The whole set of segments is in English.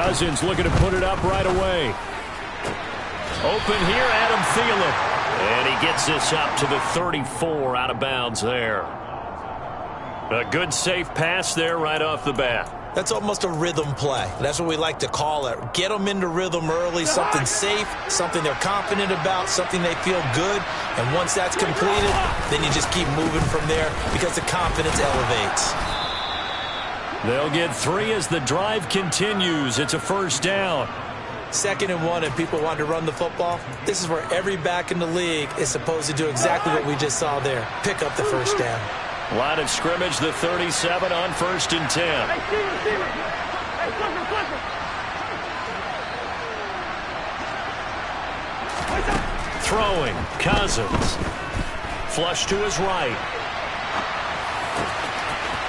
Cousins looking to put it up right away. Open here, Adam Thielen. And he gets this up to the 34, out of bounds there. A good, safe pass there right off the bat. That's almost a rhythm play. That's what we like to call it. Get them into rhythm early, something safe, something they're confident about, something they feel good. And once that's completed, then you just keep moving from there because the confidence elevates. They'll get 3 as the drive continues. It's a first down. 2nd and 1, and people want to run the football. This is where every back in the league is supposed to do exactly what we just saw there. Pick up the first down. Line of scrimmage, the 37 on 1st and 10. Throwing, Cousins. Flush to his right.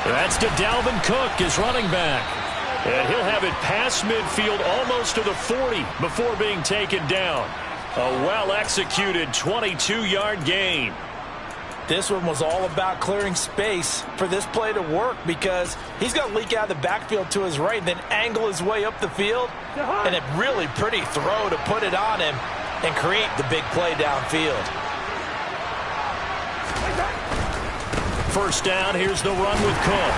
That's to Dalvin Cook, his running back. And he'll have it past midfield almost to the 40 before being taken down. A well-executed 22-yard gain. This one was all about clearing space for this play to work because he's going to leak out of the backfield to his right and then angle his way up the field. And a really pretty throw to put it on him and create the big play downfield. First down, here's the run with Cook.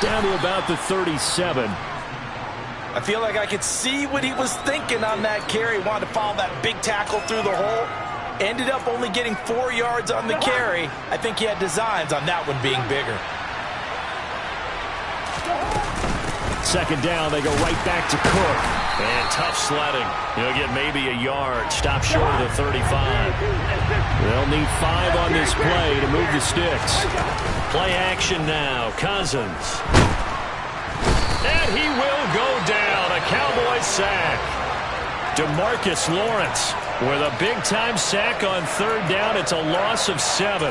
Down to about the 37. I feel like I could see what he was thinking on that carry. Wanted to follow that big tackle through the hole. Ended up only getting 4 yards on the carry. I think he had designs on that one being bigger. Second down, they go right back to Cook. And tough sledding. He'll get maybe a yard. Stop short of the 35. They'll need 5 on this play to move the sticks. Play action now. Cousins. And he will go down. A Cowboy sack. DeMarcus Lawrence with a big-time sack on 3rd down. It's a loss of 7.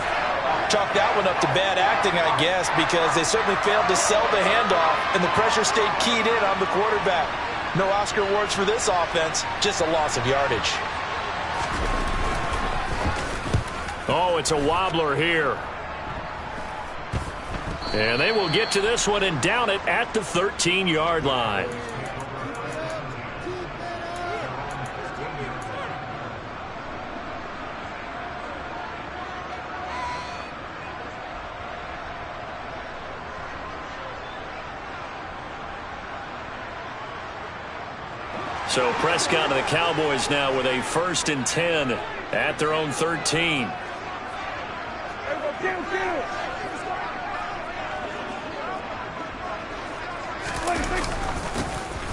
Chalk that one up to bad acting, I guess, because they certainly failed to sell the handoff, and the pressure stayed keyed in on the quarterback. No Oscar awards for this offense, just a loss of yardage. Oh, it's a wobbler here. And they will get to this one and down it at the 13-yard line. So Prescott and the Cowboys now with a 1st and 10 at their own 13.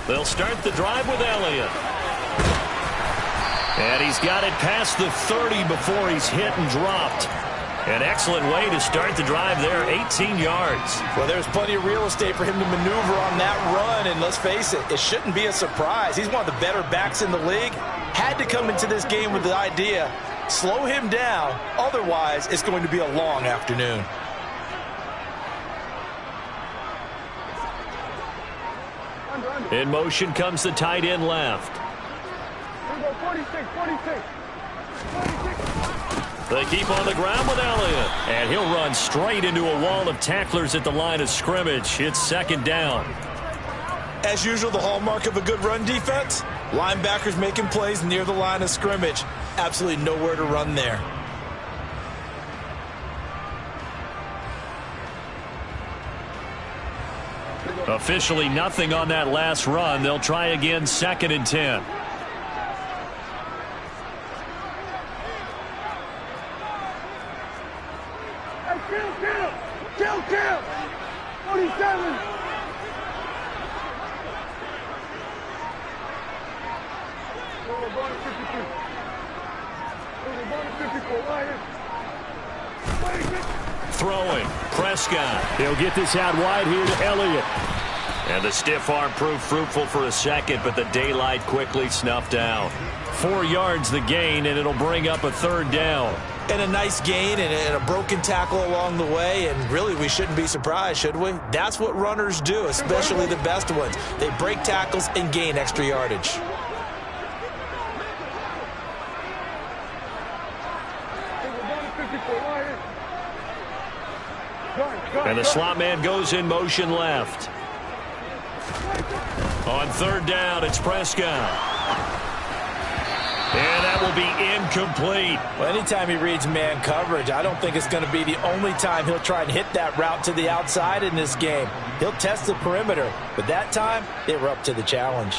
They'll start the drive with Elliott. And he's got it past the 30 before he's hit and dropped. An excellent way to start the drive there, 18 yards. Well, there's plenty of real estate for him to maneuver on that run, and let's face it, it shouldn't be a surprise. He's one of the better backs in the league. Had to come into this game with the idea, slow him down, otherwise it's going to be a long afternoon. In motion comes the tight end left. 46. They keep on the ground with Elliott. And he'll run straight into a wall of tacklers at the line of scrimmage. It's 2nd down. As usual, the hallmark of a good run defense, linebackers making plays near the line of scrimmage. Absolutely nowhere to run there. Officially nothing on that last run. They'll try again, 2nd and 10. Kill! 47! Throwing, Prescott. He'll get this out wide here to Elliott. And the stiff arm proved fruitful for a second, but the daylight quickly snuffed out. 4 yards the gain, and it'll bring up a 3rd down. And a nice gain and a broken tackle along the way, and really we shouldn't be surprised, should we? That's what runners do, especially the best ones. They break tackles and gain extra yardage. And the slot man goes in motion left. On third down, it's Prescott. And that will be incomplete. Well, anytime he reads man coverage, I don't think it's going to be the only time he'll try and hit that route to the outside in this game. He'll test the perimeter, but that time, they were up to the challenge.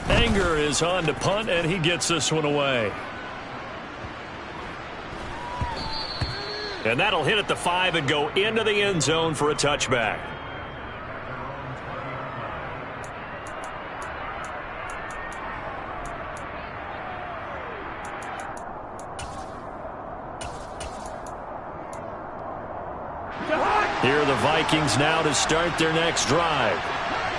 Anger is on to punt, and he gets this one away. And that'll hit at the 5 and go into the end zone for a touchback. Here are the Vikings now to start their next drive.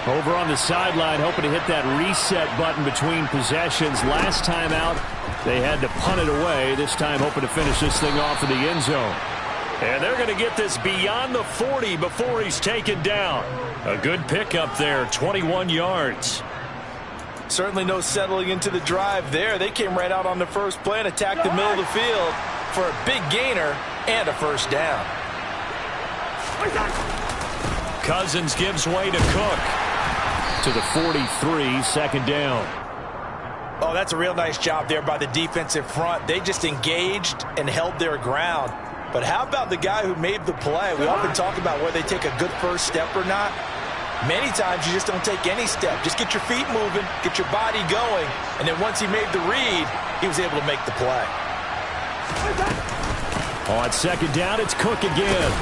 Over on the sideline, hoping to hit that reset button between possessions. Last time out, they had to punt it away. This time, hoping to finish this thing off in the end zone. And they're going to get this beyond the 40 before he's taken down. A good pickup there, 21 yards. Certainly no settling into the drive there. They came right out on the first play and attacked the middle of the field for a big gainer and a first down. Cousins gives way to Cook. To the 43, second down. Oh, that's a real nice job there by the defensive front. They just engaged and held their ground. But how about the guy who made the play? We often talk about whether they take a good first step or not. Many times you just don't take any step. Just get your feet moving, get your body going, and then once he made the read, he was able to make the play. On second down, it's Cook again.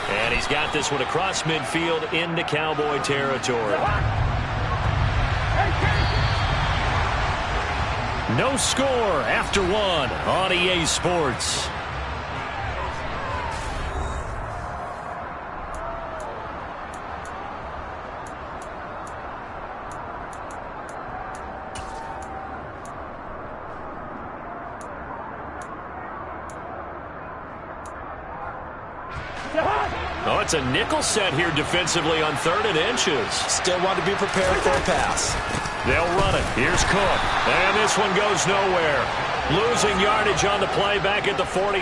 And he's got this one across midfield into Cowboy territory. No score after one on EA Sports. Oh, it's a nickel set here defensively on 3rd and inches. Still want to be prepared for a pass. They'll run it. Here's Cook. And this one goes nowhere. Losing yardage on the play back at the 46.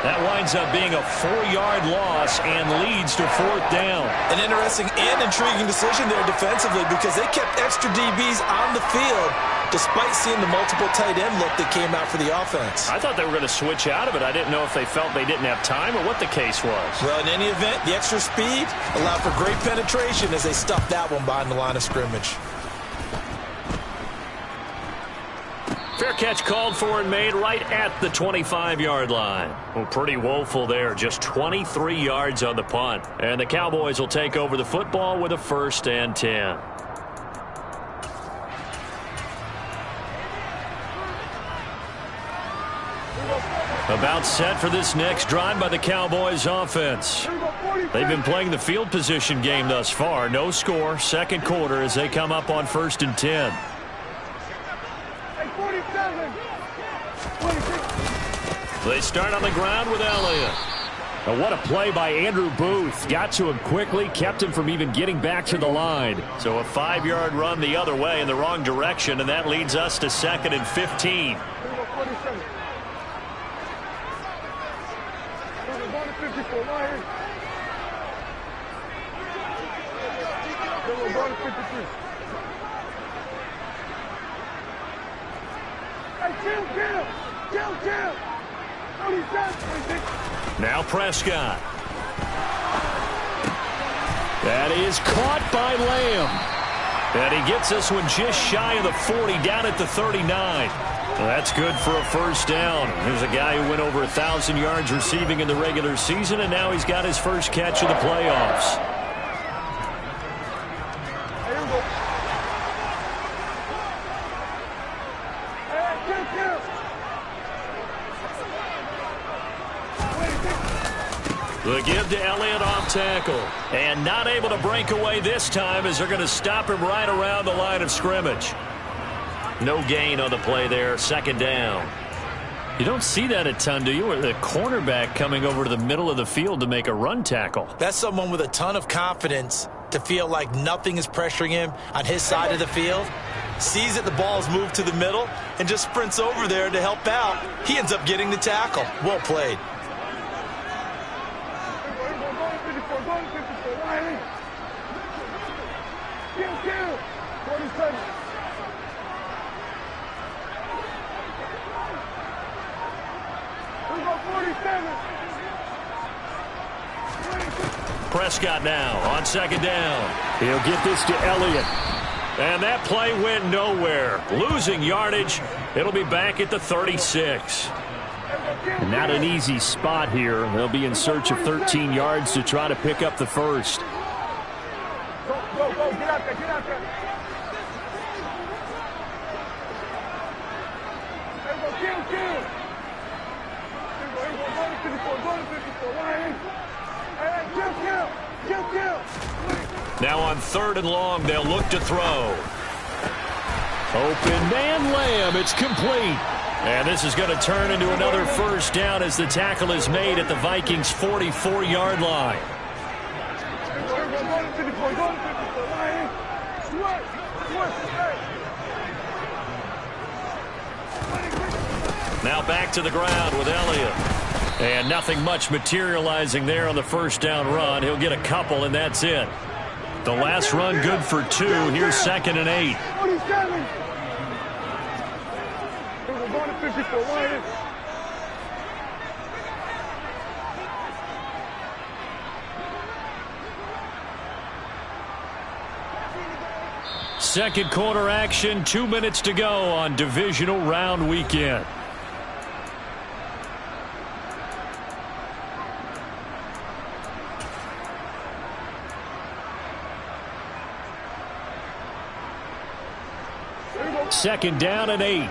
That winds up being a 4-yard loss and leads to 4th down. An interesting and intriguing decision there defensively because they kept extra DBs on the field despite seeing the multiple tight end look that came out for the offense. I thought they were going to switch out of it. I didn't know if they felt they didn't have time or what the case was. Well, in any event, the extra speed allowed for great penetration as they stuffed that one behind the line of scrimmage. Fair catch called for and made right at the 25-yard line. Well, pretty woeful there. Just 23 yards on the punt. And the Cowboys will take over the football with a 1st and 10. About set for this next drive by the Cowboys offense. They've been playing the field position game thus far. No score, second quarter as they come up on 1st and 10. They start on the ground with Elliott. Well, what a play by Andrew Booth. Got to him quickly, kept him from even getting back to the line. So a 5-yard run the other way in the wrong direction, and that leads us to 2nd and 15. Now Prescott. That is caught by Lamb. And he gets this one just shy of the 40 down at the 39. Well, that's good for a first down. Here's a guy who went over 1,000 yards receiving in the regular season, and now he's got his first catch of the playoffs. The give to Elliott off tackle. And not able to break away this time as they're going to stop him right around the line of scrimmage. No gain on the play there, 2nd down. You don't see that a ton, do you? Or the cornerback coming over to the middle of the field to make a run tackle. That's someone with a ton of confidence to feel like nothing is pressuring him on his side of the field. Sees that the ball's moved to the middle and just sprints over there to help out. He ends up getting the tackle. Well played. Prescott now on second down. He'll get this to Elliott. And that play went nowhere. Losing yardage. It'll be back at the 36. Not an easy spot here. They'll be in search of 13 yards to try to pick up the first. Go, go, get out there, get out there. Hey, go, kill. Hey, go to 54, Ryan. Hey, kill. Now on 3rd and long, they'll look to throw. Open man, Lamb. It's complete. And this is going to turn into another first down as the tackle is made at the Vikings' 44-yard line. Now back to the ground with Elliott. And nothing much materializing there on the first down run. He'll get a couple, and that's it. The last run good for 2. Here's 2nd and 8. 47. We're going to 54, Ryan. Second quarter action, 2 minutes to go on divisional round weekend. Second down and 8.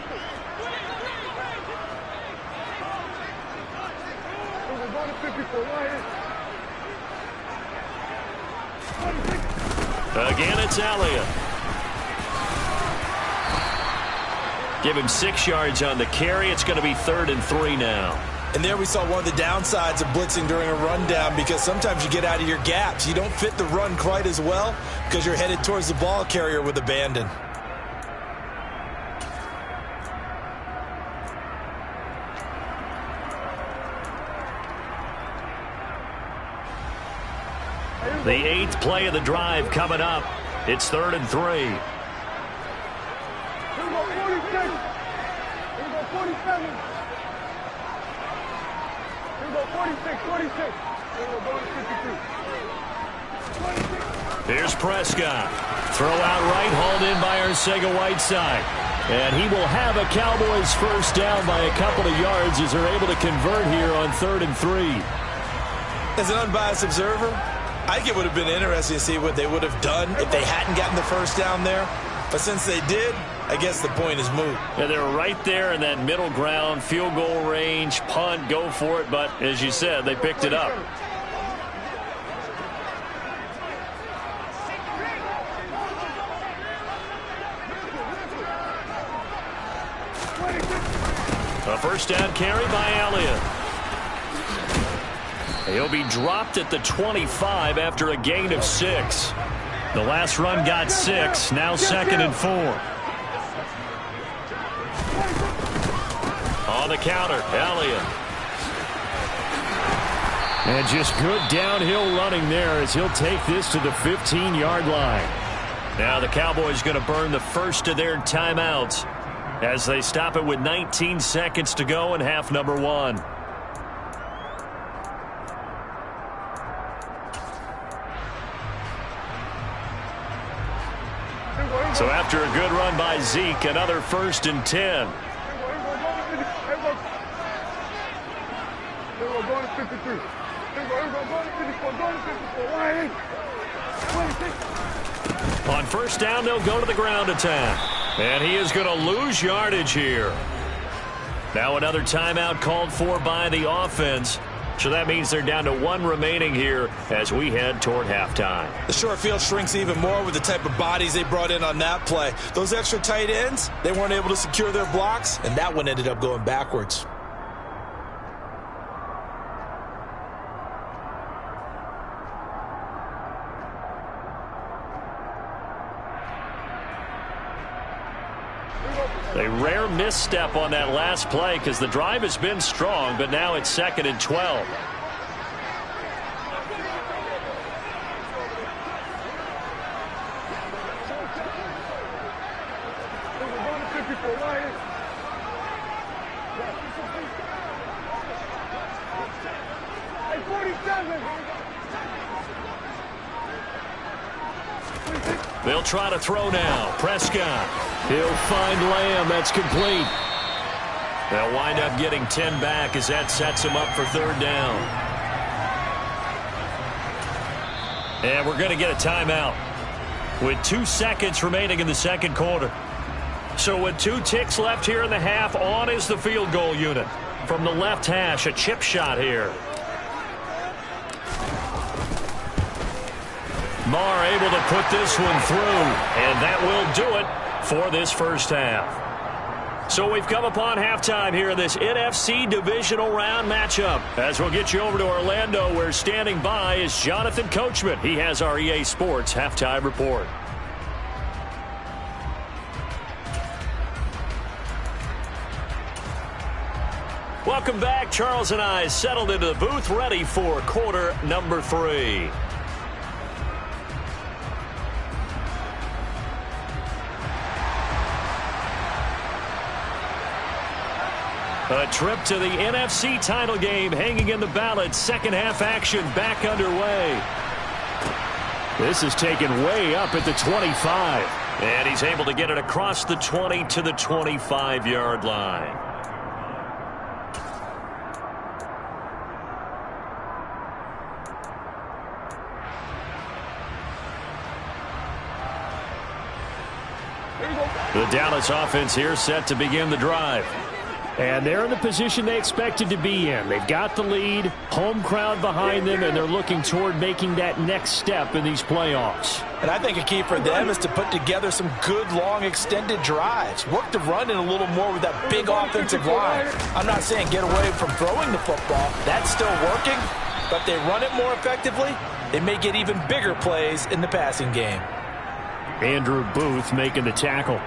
Again, it's Elliott. Give him 6 yards on the carry. It's going to be 3rd and 3 now. And there we saw one of the downsides of blitzing during a rundown, because sometimes you get out of your gaps. You don't fit the run quite as well because you're headed towards the ball carrier with abandon. The 8th play of the drive coming up. It's 3rd and 3. Here we go, 46. Here we go, 47. Here we go, 46. Here we go, going to 52. Here's Prescott. Throw out right, hauled in by Arcega-Whiteside. And he will have a Cowboys first down by a couple of yards as they're able to convert here on 3rd and 3. As an unbiased observer, I think it would have been interesting to see what they would have done if they hadn't gotten the first down there. But since they did, I guess the point is moot. Yeah, they're right there in that middle ground, field goal range, punt, go for it. But as you said, they picked it up. A first down carry by Elliott. He'll be dropped at the 25 after a gain of 6. The last run got 6. Now 2nd and 4. On the counter, Elliott. And just good downhill running there as he'll take this to the 15-yard line. Now the Cowboys going to burn the first of their timeouts as they stop it with 19 seconds to go in half number 1. So after a good run by Zeke, another 1st and 10. On first down, they'll go to the ground attack. And he is going to lose yardage here. Now another timeout called for by the offense. So that means they're down to 1 remaining here as we head toward halftime. The short field shrinks even more with the type of bodies they brought in on that play. Those extra tight ends, they weren't able to secure their blocks, and that one ended up going backwards. A rare misstep on that last play because the drive has been strong, but now it's 2nd and 12. They'll try to throw now. Prescott. He'll find Lamb. That's complete. They'll wind up getting 10 back as that sets him up for third down. And we're going to get a timeout with 2 seconds remaining in the second quarter. So with 2 ticks left here in the half, on is the field goal unit. From the left hash, a chip shot here. Marr able to put this one through, and that will do it for this first half. So we've come upon halftime here in this NFC divisional round matchup. As we'll get you over to Orlando, where standing by is Jonathan Coachman. He has our EA Sports halftime report. Welcome back. Charles and I settled into the booth, ready for quarter number 3. A trip to the NFC title game hanging in the balance. Second half action back underway. This is taken way up at the 25. And he's able to get it across the 20 to the 25-yard line. The Dallas offense here set to begin the drive. And they're in the position they expected to be in. They've got the lead, home crowd behind them, and they're looking toward making that next step in these playoffs. And I think a key for them is to put together some good, long, extended drives. Work the run in a little more with that big offensive line. I'm not saying get away from throwing the football. That's still working. But if they run it more effectively, they may get even bigger plays in the passing game. Andrew Booth making the tackle.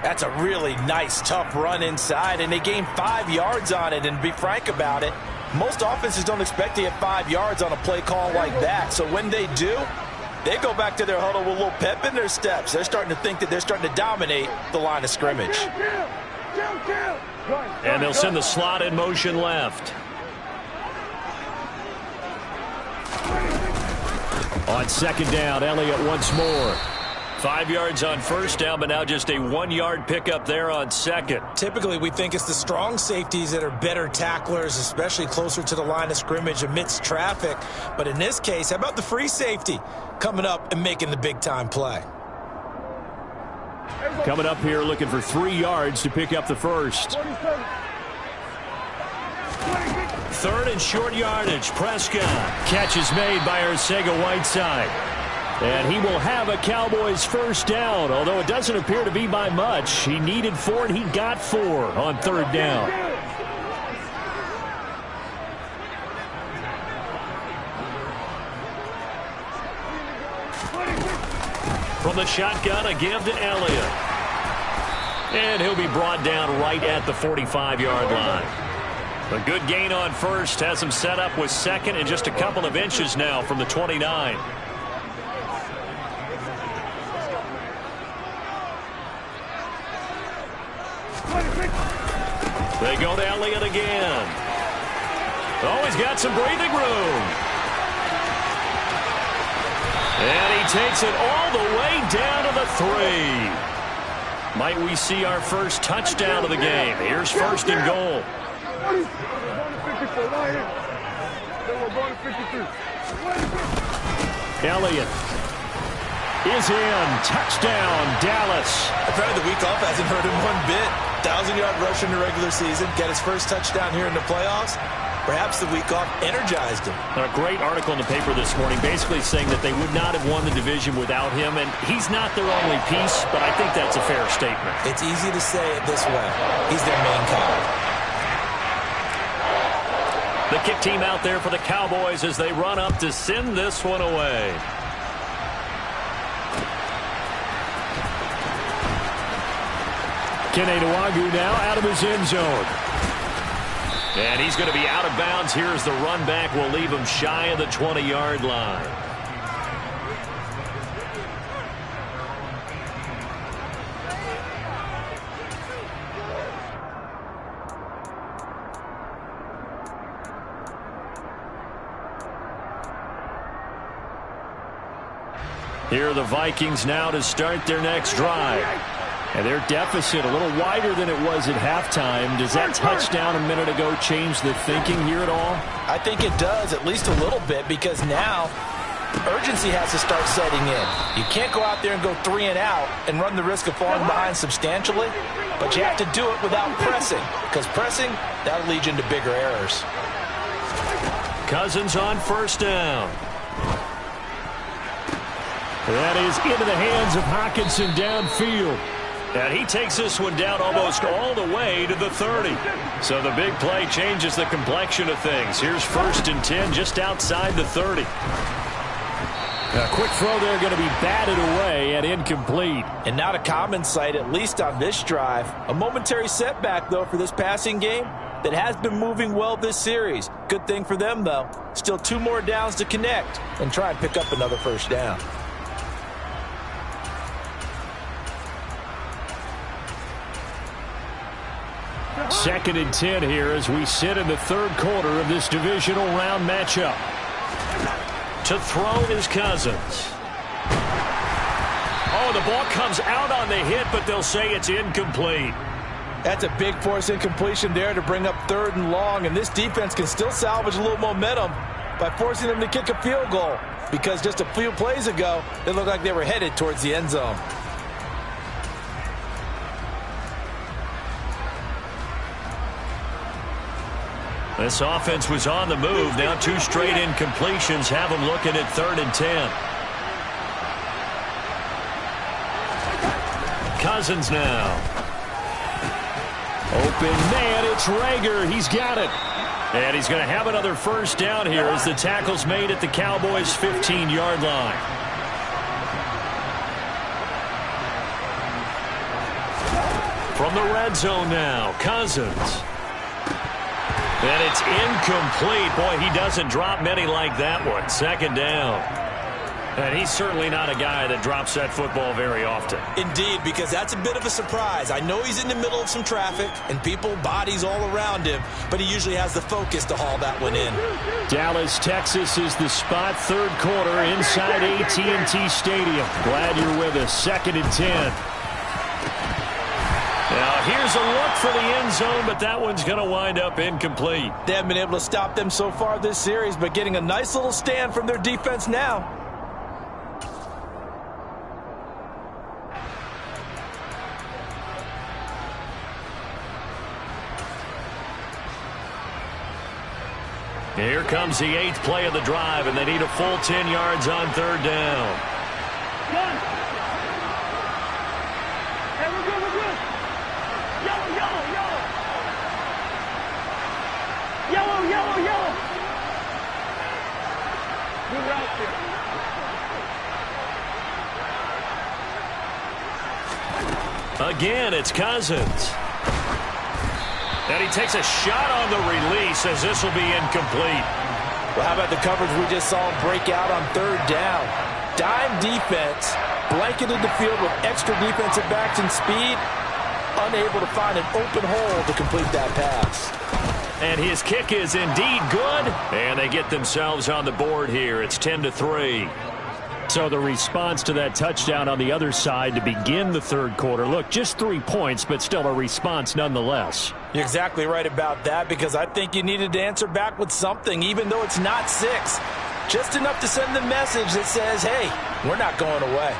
That's a really nice, tough run inside, and they gained 5 yards on it. And to be frank about it, most offenses don't expect to get 5 yards on a play call like that. So when they do, they go back to their huddle with a little pep in their steps. They're starting to think that they're starting to dominate the line of scrimmage. And they'll send the slot in motion left. On second down, Elliott once more. 5 yards on first down, but now just a 1-yard pickup there on second. Typically, we think it's the strong safeties that are better tacklers, especially closer to the line of scrimmage amidst traffic. But in this case, how about the free safety coming up and making the big-time play? Coming up here looking for 3 yards to pick up the first. 3rd and short yardage. Prescott. Catch is made by Arcega-Whiteside. And he will have a Cowboys first down, although it doesn't appear to be by much. He needed 4, and he got 4 on third down. From the shotgun, a give to Elliott. And he'll be brought down right at the 45-yard line. A good gain on first has him set up with second and just a couple of inches now from the 29. They go to Elliott again. Oh, he's got some breathing room. And he takes it all the way down to the 3. Might we see our first touchdown of the game? Here's first and goal. Elliott is in. Touchdown, Dallas. Apparently the week off hasn't hurt him one bit. 1,000-yard rush in the regular season. Get his first touchdown here in the playoffs. Perhaps the week off energized him. A great article in the paper this morning basically saying that they would not have won the division without him, and he's not their only piece, but I think that's a fair statement. It's easy to say it this way. He's their main cog. The kick team out there for the Cowboys as they run up to send this one away. Kene Nwangwu now out of his end zone. And he's going to be out of bounds here as the run back will leave him shy of the 20-yard line. Here are the Vikings now to start their next drive. And their deficit a little wider than it was at halftime. Does that touchdown a minute ago change the thinking here at all? I think it does, at least a little bit, because now urgency has to start setting in. You can't go out there and go 3 and out and run the risk of falling behind substantially, but you have to do it without pressing, because pressing, that'll lead you into bigger errors. Cousins on first down. That is into the hands of Hockenson downfield. And he takes this one down almost all the way to the 30. So the big play changes the complexion of things. Here's 1st and 10 just outside the 30. A quick throw there going to be batted away and incomplete. And not a common sight, at least on this drive. A momentary setback, though, for this passing game that has been moving well this series. Good thing for them, though. Still 2 more downs to connect and try and pick up another first down. Second and 10 here as we sit in the 3rd quarter of this divisional round matchup. To throw is Cousins. Oh, the ball comes out on the hit, but they'll say it's incomplete. That's a big force incompletion there to bring up 3rd and long, and this defense can still salvage a little momentum by forcing them to kick a field goal, because just a few plays ago, it looked like they were headed towards the end zone. This offense was on the move. Now 2 straight incompletions have them looking at 3rd and 10. Cousins now. Open man, it's Rager. He's got it. And he's going to have another first down here as the tackle's made at the Cowboys' 15-yard line. From the red zone now, Cousins. And it's incomplete. Boy, he doesn't drop many like that one. 2nd down. And he's certainly not a guy that drops that football very often. Indeed, because that's a bit of a surprise. I know he's in the middle of some traffic and people, bodies all around him, but he usually has the focus to haul that one in. Dallas, Texas is the spot. 3rd quarter inside AT&T Stadium. Glad you're with us. 2nd and 10. Now, here's a look for the end zone, but that one's going to wind up incomplete. They haven't been able to stop them so far this series, but getting a nice little stand from their defense now. Here comes the 8th play of the drive, and they need a full 10 yards on 3rd down. Again, it's Cousins. And he takes a shot on the release as this will be incomplete. Well, how about the coverage we just saw him break out on 3rd down? Dime defense, blanketed the field with extra defensive backs and speed, unable to find an open hole to complete that pass. And his kick is indeed good. And they get themselves on the board here. It's 10-3. So the response to that touchdown on the other side to begin the 3rd quarter. Look, just 3 points, but still a response nonetheless. You're exactly right about that, because I think you needed to answer back with something, even though it's not 6. Just enough to send the message that says, hey, we're not going away.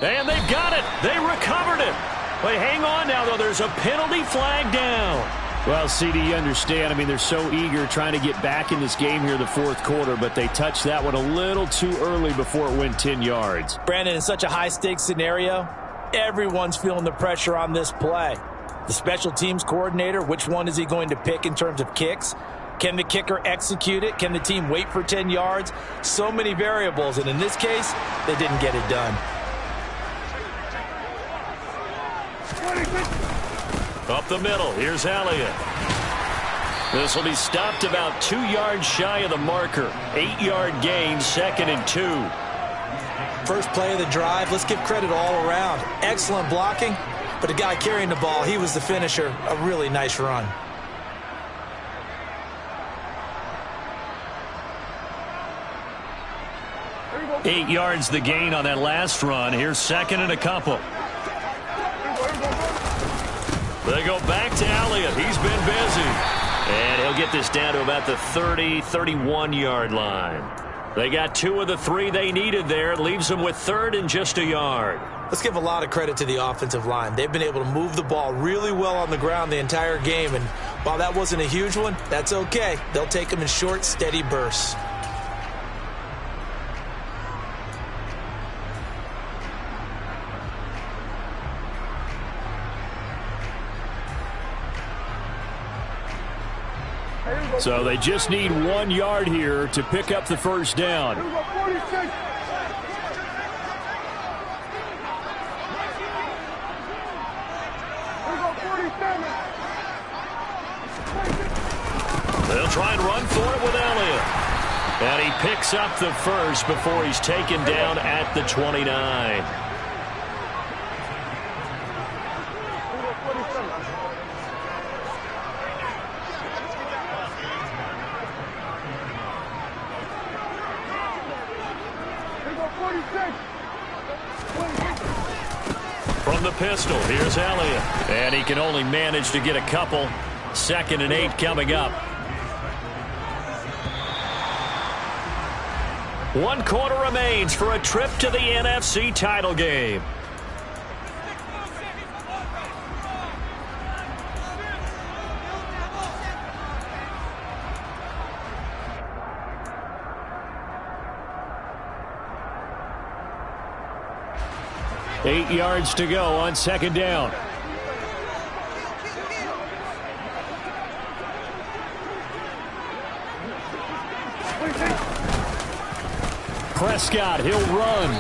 And they've got it. They recovered it. But hang on now, though. There's a penalty flag down. Well, CD, you understand. I mean, they're so eager trying to get back in this game here in the 4th quarter, but they touched that one a little too early before it went 10 yards. Brandon, in such a high-stakes scenario, everyone's feeling the pressure on this play. The special teams coordinator, which one is he going to pick in terms of kicks? Can the kicker execute it? Can the team wait for 10 yards? So many variables, and in this case, they didn't get it done. Up the middle, here's Elliott. This will be stopped about 2 yards shy of the marker. 8-yard gain, 2nd and 2. First play of the drive, let's give credit all around. Excellent blocking, but the guy carrying the ball, he was the finisher. A really nice run. Here we go. 8 yards the gain on that last run. Here's second and a couple. They go back to Elliott. He's been busy. And he'll get this down to about the 30, 31-yard line. They got 2 of the 3 they needed there. It leaves them with third and just a yard. Let's give a lot of credit to the offensive line. They've been able to move the ball really well on the ground the entire game. And while that wasn't a huge one, that's okay. They'll take them in short, steady bursts. So they just need 1 yard here to pick up the first down. They'll try and run for it with Elliott. And he picks up the first before he's taken down at the 29. From the pistol, here's Elliott. And he can only manage to get a couple. 2nd and 8 coming up. 1 quarter remains for a trip to the NFC title game. Eight yards to go on 2nd down. Prescott, he'll run.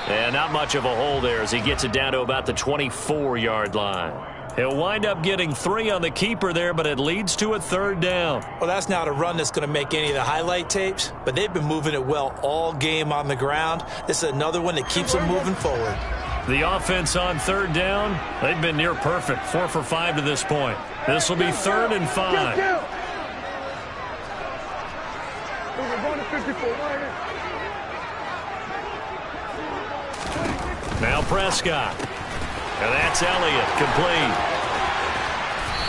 And not much of a hole there as he gets it down to about the 24-yard line. He'll wind up getting 3 on the keeper there, but it leads to a 3rd down. Well, that's not a run that's going to make any of the highlight tapes, but they've been moving it well all game on the ground. This is another one that keeps them moving forward. The offense on 3rd down, they've been near perfect, 4 for 5 to this point. This will be 3rd and 5. Now Prescott. And that's Elliott, complete.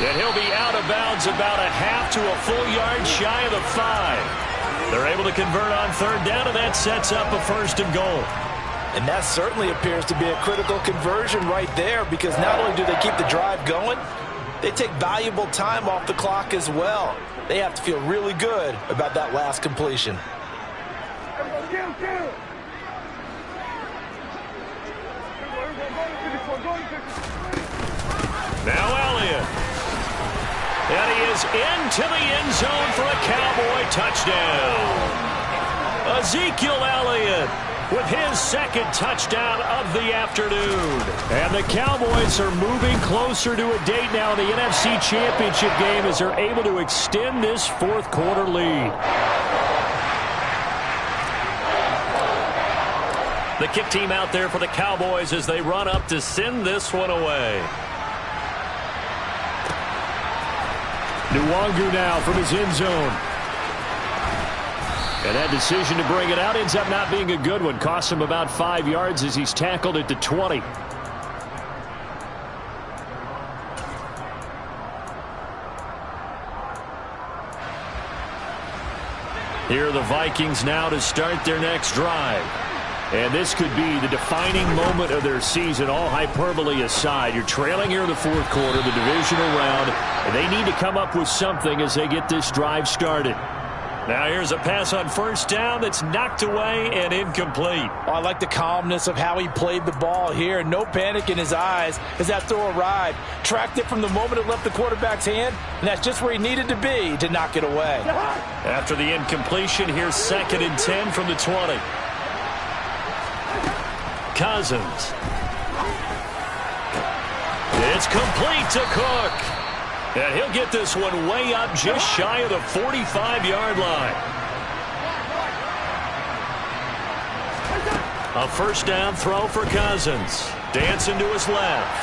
And he'll be out of bounds about a half to a full yard shy of the 5. They're able to convert on 3rd down, and that sets up a 1st and goal. And that certainly appears to be a critical conversion right there, because not only do they keep the drive going, they take valuable time off the clock as well. They have to feel really good about that last completion. Now Elliott. And he is into the end zone for a Cowboy touchdown. Ezekiel Elliott with his 2nd touchdown of the afternoon. And the Cowboys are moving closer to a date now in the NFC Championship game as they're able to extend this 4th quarter lead. The kick team out there for the Cowboys as they run up to send this one away. Nwangu now from his end zone. And that decision to bring it out ends up not being a good one. Costs him about 5 yards as he's tackled at the 20. Here are the Vikings now to start their next drive. And this could be the defining moment of their season, all hyperbole aside. You're trailing here in the 4th quarter, the divisional round, and they need to come up with something as they get this drive started. Now here's a pass on 1st down that's knocked away and incomplete. Oh, I like the calmness of how he played the ball here. No panic in his eyes as that throw arrived. Tracked it from the moment it left the quarterback's hand, and that's just where he needed to be to knock it away. After the incompletion, here's 2nd and 10 from the 20. Cousins. It's complete to Cook. And he'll get this one way up just shy of the 45-yard line. A 1st down throw for Cousins. Dancing to his left.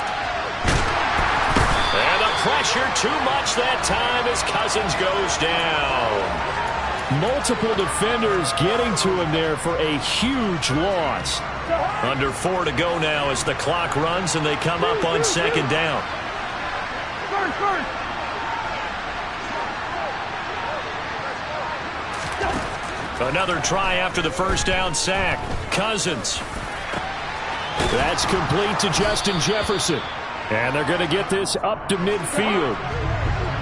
And the pressure too much that time as Cousins goes down. Multiple defenders getting to him there for a huge loss. Under 4 to go now as the clock runs and they come up on second down. Another try after the first down sack. Cousins. That's complete to Justin Jefferson. And they're going to get this up to midfield.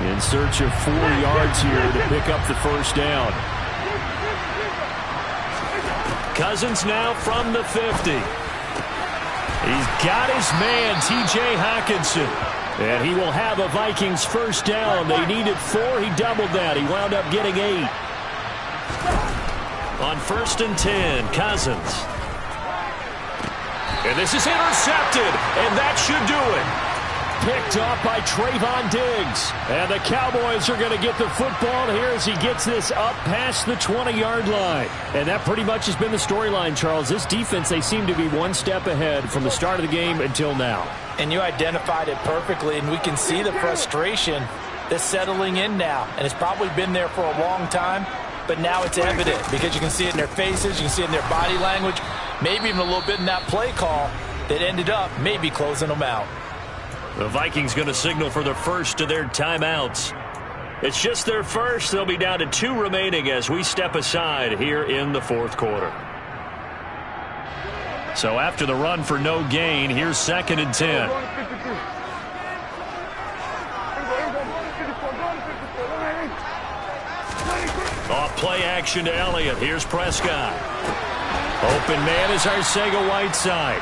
In search of 4 yards here to pick up the first down. Cousins now from the 50. He's got his man, T.J. Hockenson. And he will have a Vikings first down. They needed 4. He doubled that. He wound up getting 8. On 1st and 10, Cousins. And this is intercepted, and that should do it. Picked off by Trayvon Diggs. And the Cowboys are going to get the football here as he gets this up past the 20-yard line. And that pretty much has been the storyline, Charles. This defense, they seem to be one step ahead from the start of the game until now. And you identified it perfectly, and we can see the frustration that's settling in now. And it's probably been there for a long time, but now it's evident because you can see it in their faces, you can see it in their body language, maybe even a little bit in that play call that ended up maybe closing them out. The Vikings going to signal for the first of their timeouts. It's just their first. They'll be down to 2 remaining as we step aside here in the 4th quarter. So after the run for no gain, here's 2nd and 10. Off play action to Elliott. Here's Prescott. Open man is Arcega-Whiteside.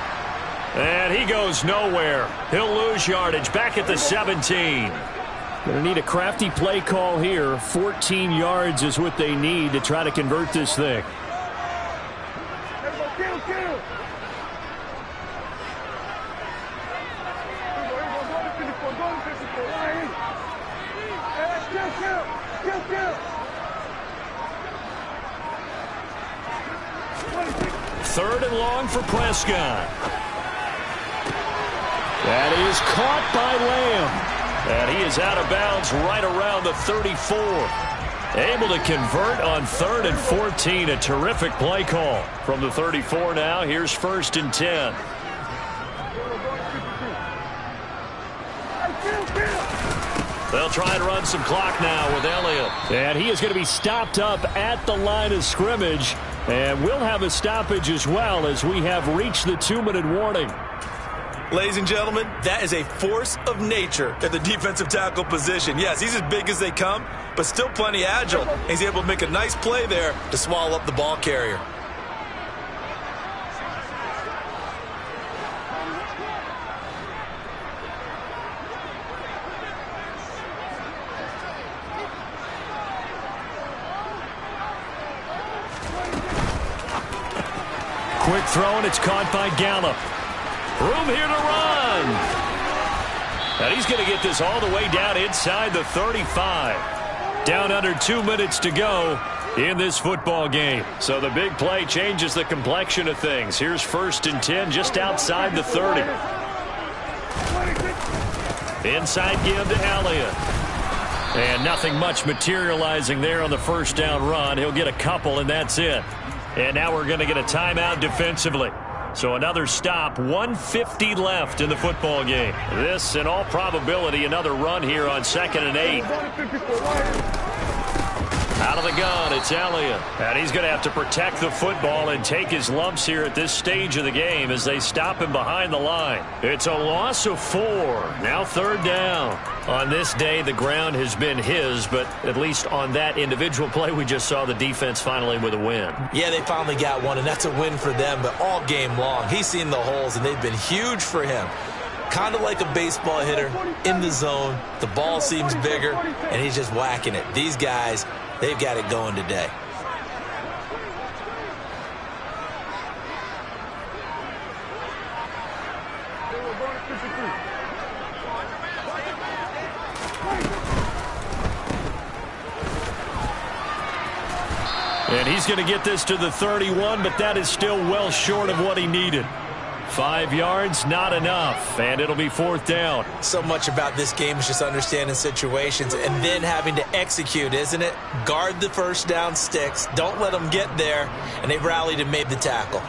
And he goes nowhere. He'll lose yardage back at the 17. Going to need a crafty play call here. 14 yards is what they need to try to convert this thing. Third and long for Prescott. That is caught by Lamb. And he is out of bounds right around the 34. Able to convert on 3rd and 14. A terrific play call from the 34 now. Here's 1st and 10. They'll try and run some clock now with Elliott. And he is going to be stopped up at the line of scrimmage. And we'll have a stoppage as well as we have reached the 2-minute warning. Ladies and gentlemen, that is a force of nature at the defensive tackle position. Yes, he's as big as they come, but still plenty agile. He's able to make a nice play there to swallow up the ball carrier. Quick throw, and it's caught by Gallup. Room here to run. And he's going to get this all the way down inside the 35. Down under 2 minutes to go in this football game. So the big play changes the complexion of things. Here's 1st and 10 just outside the 30. Inside give to Elliott. And nothing much materializing there on the first down run. He'll get a couple, and that's it. And now we're going to get a timeout defensively. So another stop, 1:50 left in the football game. This, in all probability, another run here on 2nd and 8. Out of the gun, it's Elliott. And he's going to have to protect the football and take his lumps here at this stage of the game as they stop him behind the line. It's a loss of 4. Now 3rd down. On this day, the ground has been his, but at least on that individual play, we just saw the defense finally with a win. Yeah, they finally got one, and that's a win for them, but all game long, he's seen the holes, and they've been huge for him. Kind of like a baseball hitter in the zone. The ball seems bigger, and he's just whacking it. These guys, they've got it going today. And he's going to get this to the 31, but that is still well short of what he needed. 5 yards, not enough, and it'll be 4th down. So much about this game is just understanding situations and then having to execute, isn't it? Guard the first down sticks. Don't let them get there, and they rallied and made the tackle.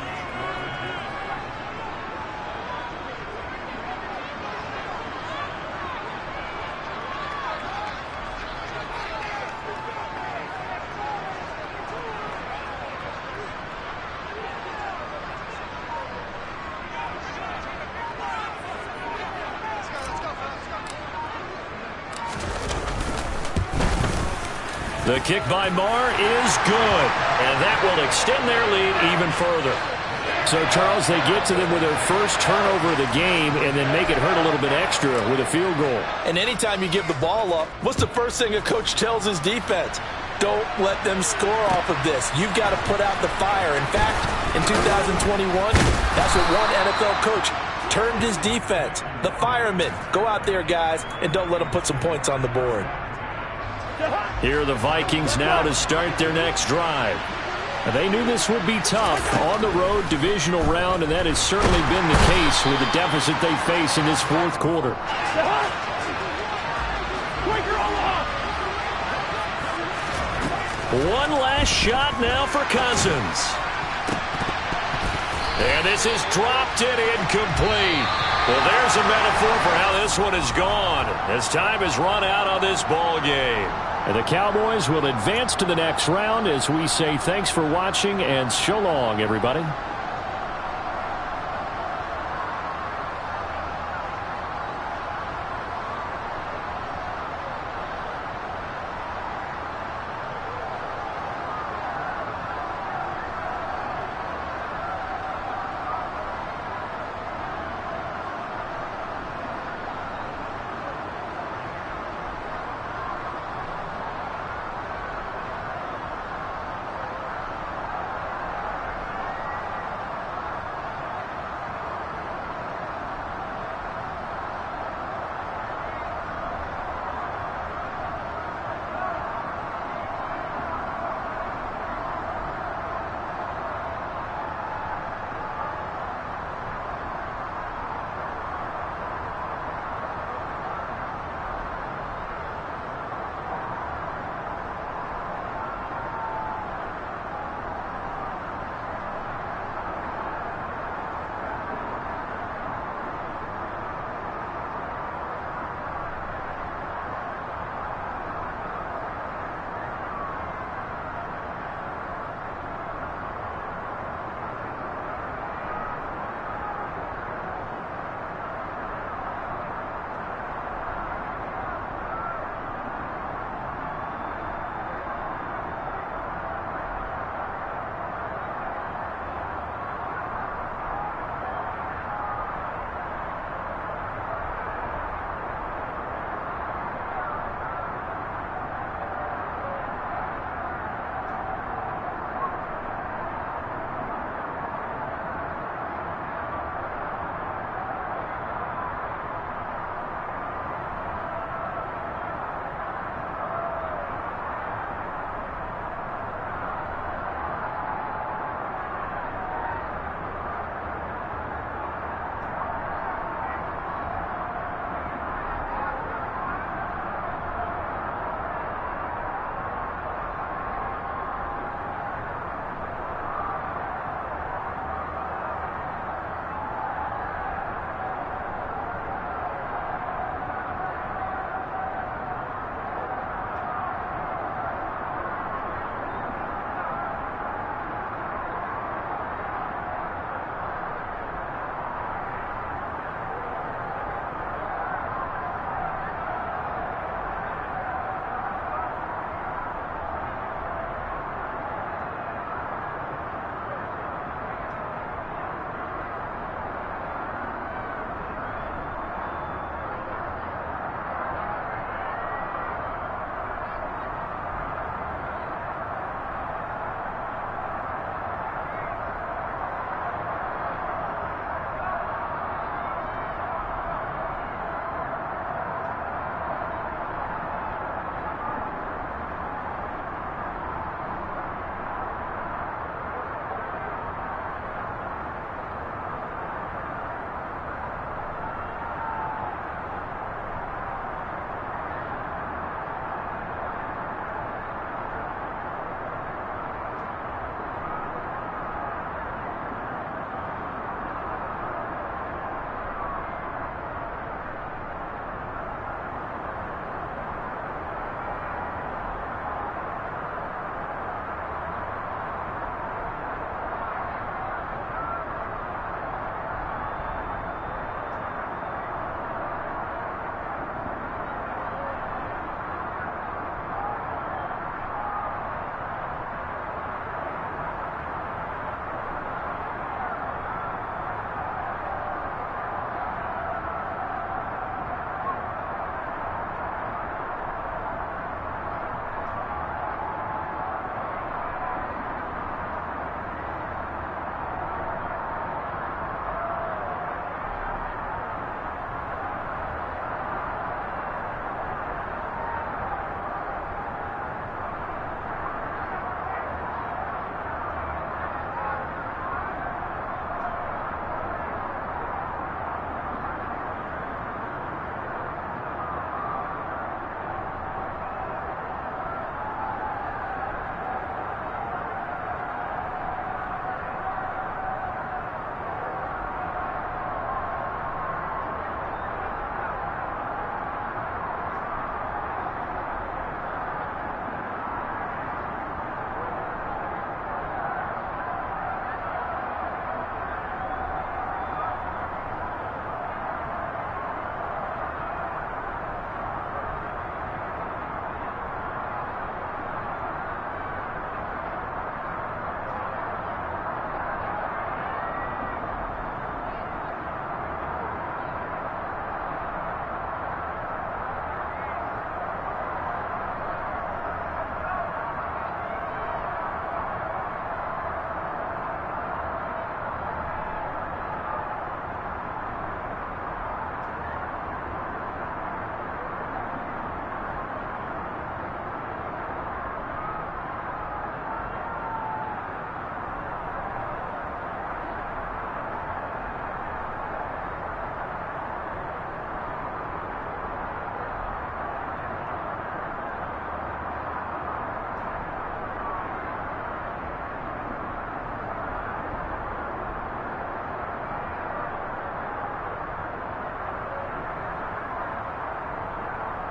The kick by Marr is good, and that will extend their lead even further. So, Charles, they get to them with their first turnover of the game and then make it hurt a little bit extra with a field goal. And anytime you give the ball up, what's the first thing a coach tells his defense? Don't let them score off of this. You've got to put out the fire. In fact, in 2021, that's what one NFL coach termed his defense. The firemen. Go out there, guys, and don't let them put some points on the board. Here are the Vikings now to start their next drive. They knew this would be tough on the road, divisional round, and that has certainly been the case with the deficit they face in this 4th quarter. One last shot now for Cousins. And this is dropped it incomplete. Well, there's a metaphor for how this one is gone as time has run out on this ball game. And the Cowboys will advance to the next round as we say thanks for watching and so long, everybody.